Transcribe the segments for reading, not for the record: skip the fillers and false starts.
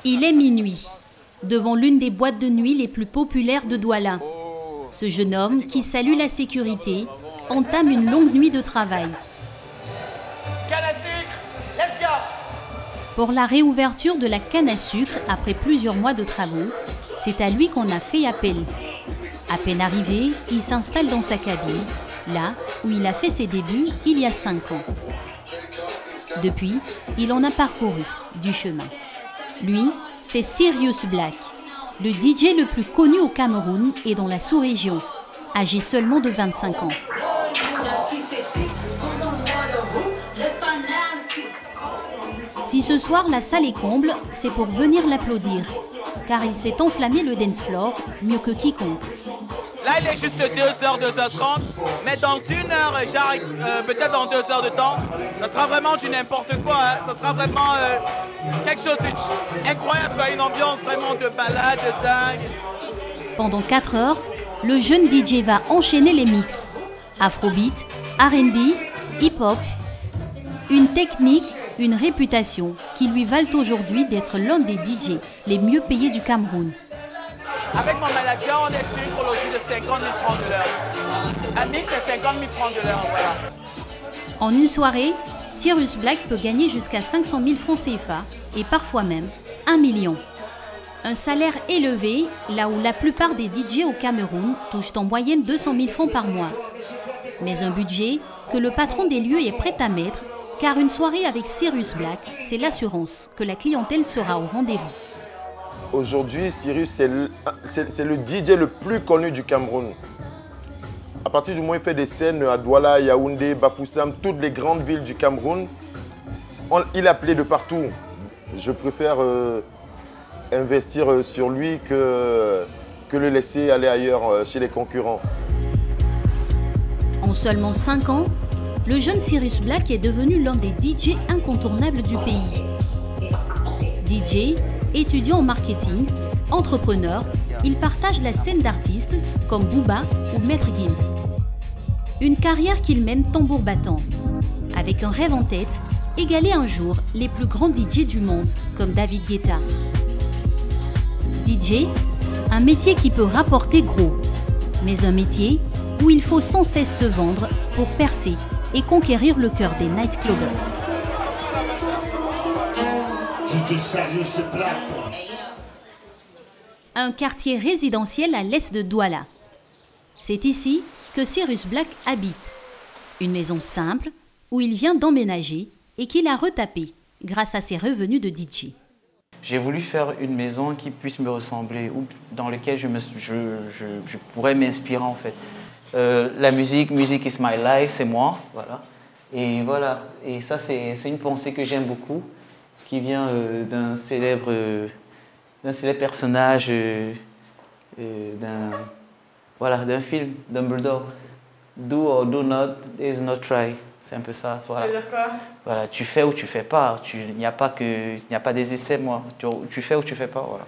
Il est minuit, devant l'une des boîtes de nuit les plus populaires de Douala. Ce jeune homme, qui salue la sécurité, entame une longue nuit de travail. Pour la réouverture de la canne à sucre après plusieurs mois de travaux, c'est à lui qu'on a fait appel. À peine arrivé, il s'installe dans sa cabine, là où il a fait ses débuts il y a 5 ans. Depuis, il en a parcouru du chemin. Lui, c'est Sirius Black, le DJ le plus connu au Cameroun et dans la sous-région, âgé seulement de 25 ans. Si ce soir la salle est comble, c'est pour venir l'applaudir, car il s'est enflammé le dance floor mieux que quiconque. Là, il est juste 2h, 2h30, mais dans 1 heure, j'arrive peut-être dans 2 heures de temps. Ça sera vraiment du n'importe quoi, hein. Ça sera vraiment quelque chose d'incroyable, une ambiance vraiment de balade, de dingue. Pendant 4 heures, le jeune DJ va enchaîner les mix. Afrobeat, R&B, hip-hop. Une technique, une réputation qui lui valent aujourd'hui d'être l'un des DJ les mieux payés du Cameroun. Avec mon manager, on est sur une chronologie de 50 000 francs de l'heure. Un mix, c'est 50 000 francs de l'heure, voilà. En une soirée, Sirius Black peut gagner jusqu'à 500 000 francs CFA et parfois même 1 million. Un salaire élevé, là où la plupart des DJ au Cameroun touchent en moyenne 200 000 francs par mois. Mais un budget que le patron des lieux est prêt à mettre, car une soirée avec Sirius Black, c'est l'assurance que la clientèle sera au rendez-vous. Aujourd'hui, Sirius, c'est le DJ le plus connu du Cameroun. À partir du moment où il fait des scènes à Douala, Yaoundé, Bafoussam, toutes les grandes villes du Cameroun, il est appelé de partout. Je préfère investir sur lui que le laisser aller ailleurs chez les concurrents. En seulement 5 ans, le jeune Sirius Black est devenu l'un des DJ incontournables du pays. DJ, étudiant en marketing, entrepreneur, il partage la scène d'artistes comme Booba ou Maître Gims. Une carrière qu'il mène tambour battant, avec un rêve en tête, égaler un jour les plus grands DJ du monde comme David Guetta. DJ, un métier qui peut rapporter gros, mais un métier où il faut sans cesse se vendre pour percer et conquérir le cœur des nightclubbers. Un quartier résidentiel à l'est de Douala. C'est ici que Sirius Black habite. Une maison simple où il vient d'emménager et qu'il a retapée grâce à ses revenus de DJ. J'ai voulu faire une maison qui puisse me ressembler, ou dans laquelle je pourrais m'inspirer en fait. La musique is my life, c'est moi, voilà. Et voilà, et ça c'est une pensée que j'aime beaucoup, qui vient d'un célèbre personnage d'un film, Dumbledore. Do or do not, there is no try. C'est un peu ça. Voilà. Ça veut dire quoi? Voilà, tu fais ou tu fais pas. Il n'y a pas des essais, moi. Tu fais ou tu fais pas, voilà.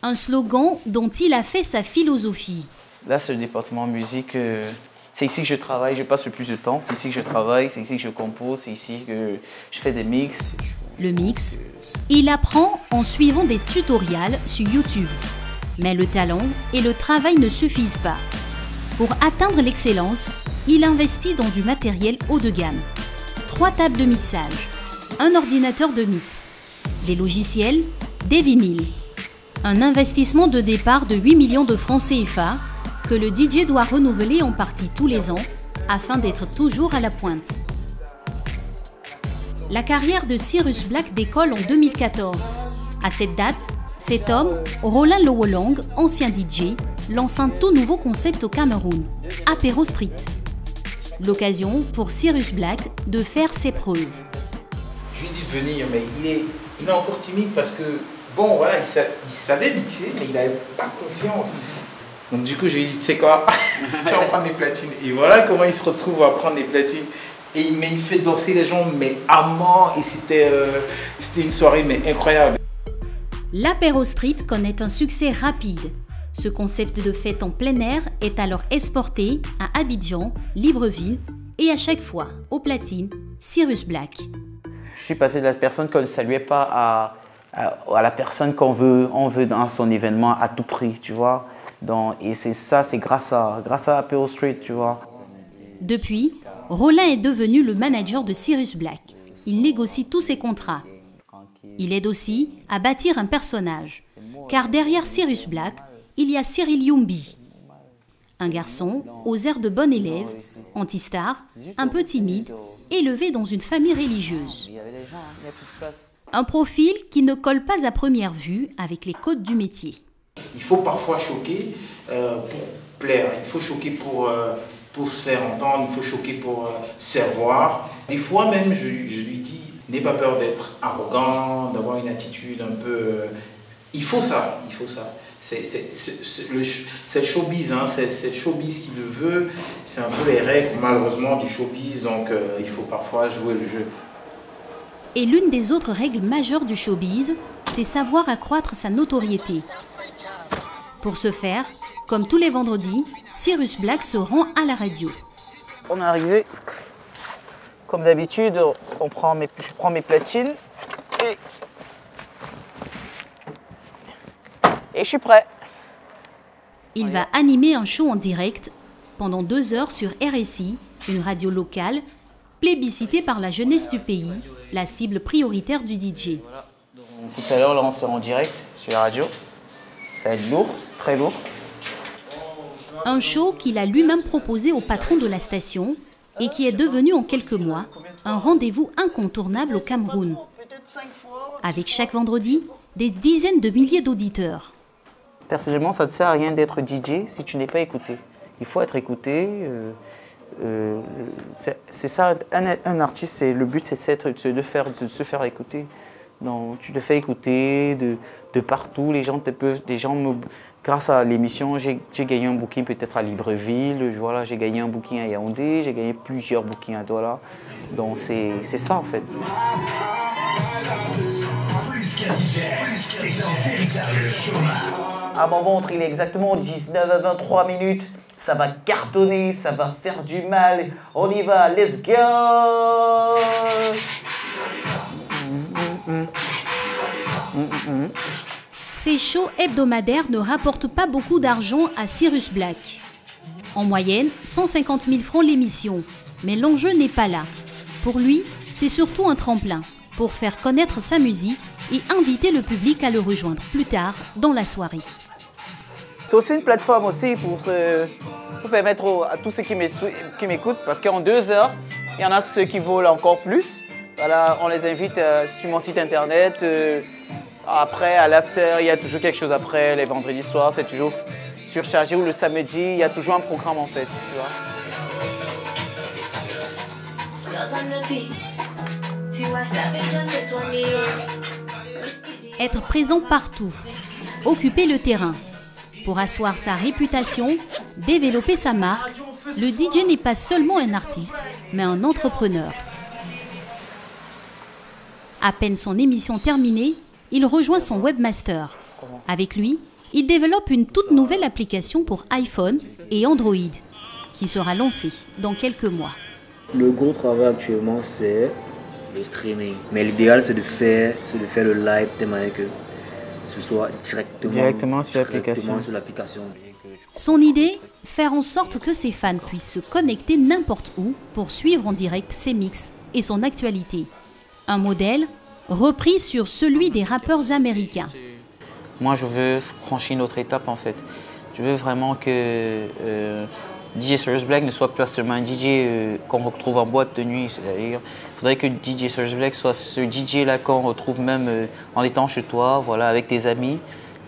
Un slogan dont il a fait sa philosophie. Là, c'est le département musique. C'est ici que je travaille, je passe le plus de temps. C'est ici que je travaille, c'est ici que je compose, c'est ici que je fais des mix. Le mix, il apprend en suivant des tutoriels sur YouTube. Mais le talent et le travail ne suffisent pas. Pour atteindre l'excellence, il investit dans du matériel haut de gamme. 3 tables de mixage, un ordinateur de mix, des logiciels, des vinyles. Un investissement de départ de 8 millions de francs CFA que le DJ doit renouveler en partie tous les ans afin d'être toujours à la pointe. La carrière de Sirius Black décolle en 2014. À cette date, cet homme, Roland Lowolang, ancien DJ, lance un tout nouveau concept au Cameroun, Apéro Street. L'occasion pour Sirius Black de faire ses preuves. Je lui dis de venir, mais il est encore timide parce que, bon, voilà, il savait mixer, mais il n'avait pas confiance. Donc du coup, je lui ai dit, tu sais quoi, tu vas prendre les platines. Et voilà comment il se retrouve à prendre les platines. Mais il fait danser les gens, mais à mort. Et c'était une soirée mais incroyable. L'Apéro Street connaît un succès rapide. Ce concept de fête en plein air est alors exporté à Abidjan, Libreville et à chaque fois, aux platines, Sirius Black. Je suis passé de la personne qu'on ne saluait pas à la personne qu'on veut dans son événement à tout prix, tu vois. Et c'est ça, c'est grâce à Apéro Street, tu vois. Depuis, Rollin est devenu le manager de Cyrus Black. Il négocie tous ses contrats. Il aide aussi à bâtir un personnage. Car derrière Cyrus Black, il y a Cyril Youmbi. Un garçon aux airs de bon élève, anti-star, un peu timide, élevé dans une famille religieuse. Un profil qui ne colle pas à première vue avec les codes du métier. Il faut parfois choquer pour plaire, il faut choquer pour se faire entendre, il faut choquer pour se faire voir. Des fois même, je lui dis, n'aie pas peur d'être arrogant, d'avoir une attitude un peu... Il faut ça. C'est le showbiz, hein, c'est le showbiz qui le veut, c'est un peu les règles malheureusement du showbiz, donc il faut parfois jouer le jeu. Et l'une des autres règles majeures du showbiz, c'est savoir accroître sa notoriété. Pour ce faire, comme tous les vendredis, Cyrus Black se rend à la radio. On est arrivé, comme d'habitude, je prends mes platines et je suis prêt. Il va animer un show en direct pendant 2 heures sur RSI, une radio locale, plébiscitée par la jeunesse du pays, la cible prioritaire du DJ. Tout à l'heure, là, on sera en direct sur la radio. Ça va être lourd, très lourd. Un show qu'il a lui-même proposé au patron de la station et qui est devenu en quelques mois un rendez-vous incontournable au Cameroun. Avec chaque vendredi, des dizaines de milliers d'auditeurs. Personnellement, ça ne sert à rien d'être DJ si tu n'es pas écouté. Il faut être écouté. C'est ça, un artiste, le but c'est de se faire écouter. Donc, tu te fais écouter de partout. Grâce à l'émission, j'ai gagné un booking peut-être à Libreville. Voilà, j'ai gagné un booking à Yaoundé. J'ai gagné plusieurs bookings à Douala. Donc c'est ça en fait. À mon montre, il est exactement 19h23. Ça va cartonner, ça va faire du mal. On y va, let's go! Ces shows hebdomadaires ne rapportent pas beaucoup d'argent à Cyrus Black. En moyenne, 150 000 francs l'émission. Mais l'enjeu n'est pas là. Pour lui, c'est surtout un tremplin pour faire connaître sa musique et inviter le public à le rejoindre plus tard dans la soirée. C'est aussi une plateforme aussi pour permettre à tous ceux qui m'écoutent, parce qu'en 2 heures, il y en a ceux qui veulent encore plus. Voilà, on les invite sur mon site internet. Après, à l'after, il y a toujours quelque chose après. Les vendredis soirs, c'est toujours surchargé. Ou le samedi, il y a toujours un programme en fait. Tu vois. Être présent partout, occuper le terrain. Pour asseoir sa réputation, développer sa marque, le DJ n'est pas seulement un artiste, mais un entrepreneur. À peine son émission terminée, il rejoint son webmaster. Avec lui, il développe une toute nouvelle application pour iPhone et Android, qui sera lancée dans quelques mois. Le gros travail actuellement, c'est le streaming. Mais l'idéal, c'est de faire le live de manière que ce soit directement sur l'application. Son idée, faire en sorte que ses fans puissent se connecter n'importe où pour suivre en direct ses mix et son actualité. Un modèle repris sur celui des rappeurs américains. Moi, je veux franchir une autre étape en fait. Je veux vraiment que DJ Cyrus Black ne soit pas seulement un DJ qu'on retrouve en boîte de nuit. C'est-à-dire, il faudrait que DJ Cyrus Black soit ce DJ-là qu'on retrouve même en étant chez toi, voilà, avec tes amis.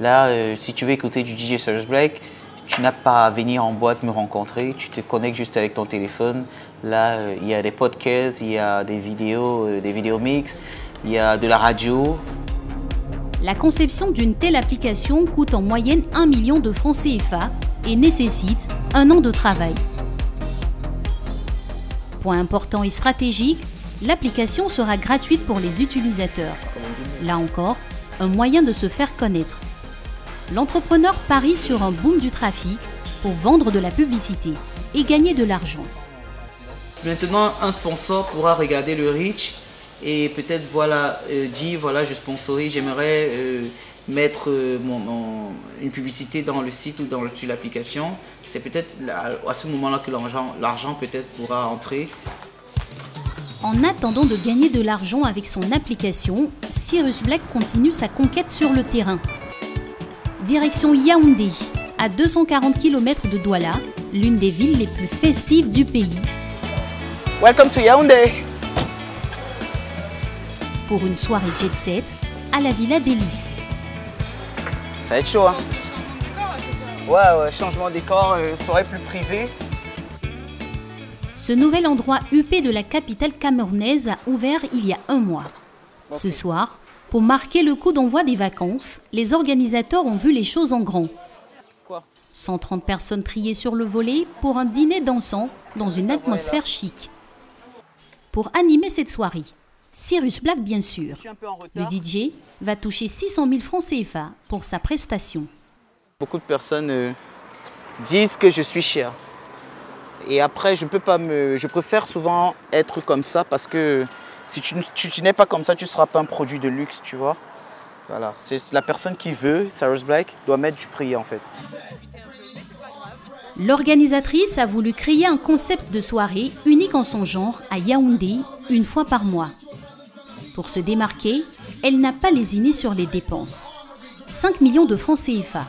Là, si tu veux écouter du DJ Cyrus Black, tu n'as pas à venir en boîte me rencontrer. Tu te connectes juste avec ton téléphone. Là, il y a des podcasts, il y a des vidéos mix, il y a de la radio. La conception d'une telle application coûte en moyenne 1 million de francs CFA et nécessite 1 an de travail. Point important et stratégique, l'application sera gratuite pour les utilisateurs. Là encore, un moyen de se faire connaître. L'entrepreneur parie sur un boom du trafic pour vendre de la publicité et gagner de l'argent. Maintenant, un sponsor pourra regarder le reach Et peut-être, voilà, voilà, je sponsorise, j'aimerais mettre une publicité dans le site ou sur l'application. C'est peut-être à ce moment-là que l'argent peut-être pourra entrer. En attendant de gagner de l'argent avec son application, Cyrus Black continue sa conquête sur le terrain. Direction Yaoundé, à 240 km de Douala, l'une des villes les plus festives du pays. Welcome to Yaoundé. Pour une soirée jet set à la Villa Délice. Ça va être chaud, hein? Ouais, changement de décor, soirée plus privée. Ce nouvel endroit huppé de la capitale camerounaise a ouvert il y a un mois. Okay. Ce soir, pour marquer le coup d'envoi des vacances, les organisateurs ont vu les choses en grand. Quoi? 130 personnes triées sur le volet pour un dîner dansant dans une atmosphère chic. Pour animer cette soirée, Cyrus Black bien sûr, le DJ va toucher 600 000 francs CFA pour sa prestation. Beaucoup de personnes disent que je suis cher. Et après, je préfère souvent être comme ça parce que si tu n'es pas comme ça, tu ne seras pas un produit de luxe, tu vois. Voilà, c'est la personne qui veut, Cyrus Black, doit mettre du prix en fait. L'organisatrice a voulu créer un concept de soirée unique en son genre à Yaoundé, une fois par mois. Pour se démarquer, elle n'a pas lésiné sur les dépenses. 5 millions de francs CFA.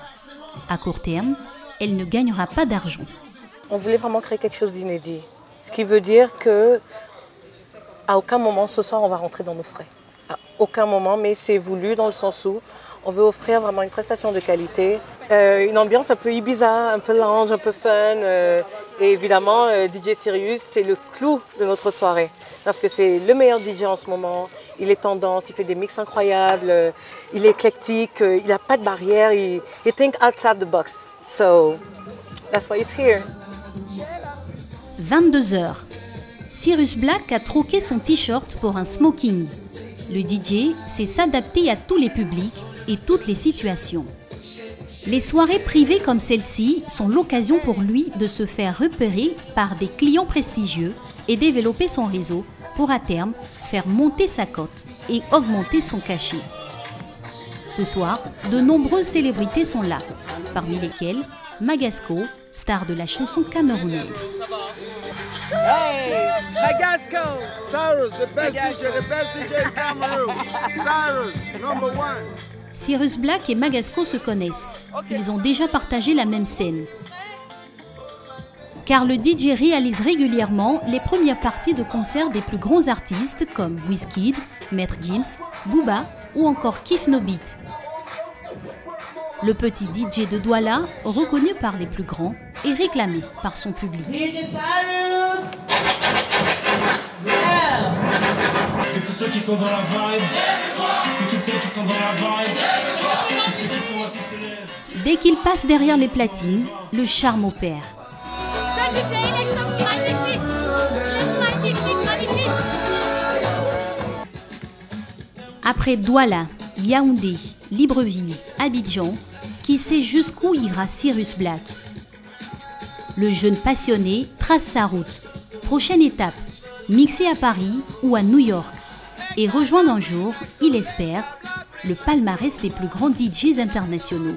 À court terme, elle ne gagnera pas d'argent. On voulait vraiment créer quelque chose d'inédit. Ce qui veut dire qu'à aucun moment ce soir on va rentrer dans nos frais. À aucun moment, mais c'est voulu dans le sens où on veut offrir vraiment une prestation de qualité. Une ambiance un peu Ibiza, un peu lounge, un peu fun. Et évidemment, DJ Cyrus, c'est le clou de notre soirée. Parce que c'est le meilleur DJ en ce moment. Il est tendance, il fait des mix incroyables, il est éclectique, il n'a pas de barrière. He think outside the box. So, that's why he's here. 22h. Cyrus Black a troqué son t-shirt pour un smoking. Le DJ sait s'adapter à tous les publics et toutes les situations. Les soirées privées comme celle-ci sont l'occasion pour lui de se faire repérer par des clients prestigieux et développer son réseau pour à terme faire monter sa cote et augmenter son cachet. Ce soir, de nombreuses célébrités sont là, parmi lesquelles Magasco, star de la chanson camerounaise. Hey, Magasco! Cyrus, the best DJ in Cameroon. Cyrus, number one. Cyrus Black et Magasco se connaissent. Ils ont déjà partagé la même scène. Car le DJ réalise régulièrement les premières parties de concerts des plus grands artistes comme Wizkid, Maître Gims, Booba ou encore Kif No Beat. Le petit DJ de Douala, reconnu par les plus grands et réclamé par son public. DJ Cyrus! Yeah! Que tous ceux qui sont dans la vibe, que toutes celles qui sont dans la vibe, que ceux qui sont assis se lèvent. Dès qu'il passe derrière les platines, le charme opère. Après Douala, Yaoundé, Libreville, Abidjan, qui sait jusqu'où ira Cyrus Black. Le jeune passionné trace sa route. Prochaine étape, mixer à Paris ou à New York. Et rejoindre un jour, il espère, le palmarès des plus grands DJs internationaux.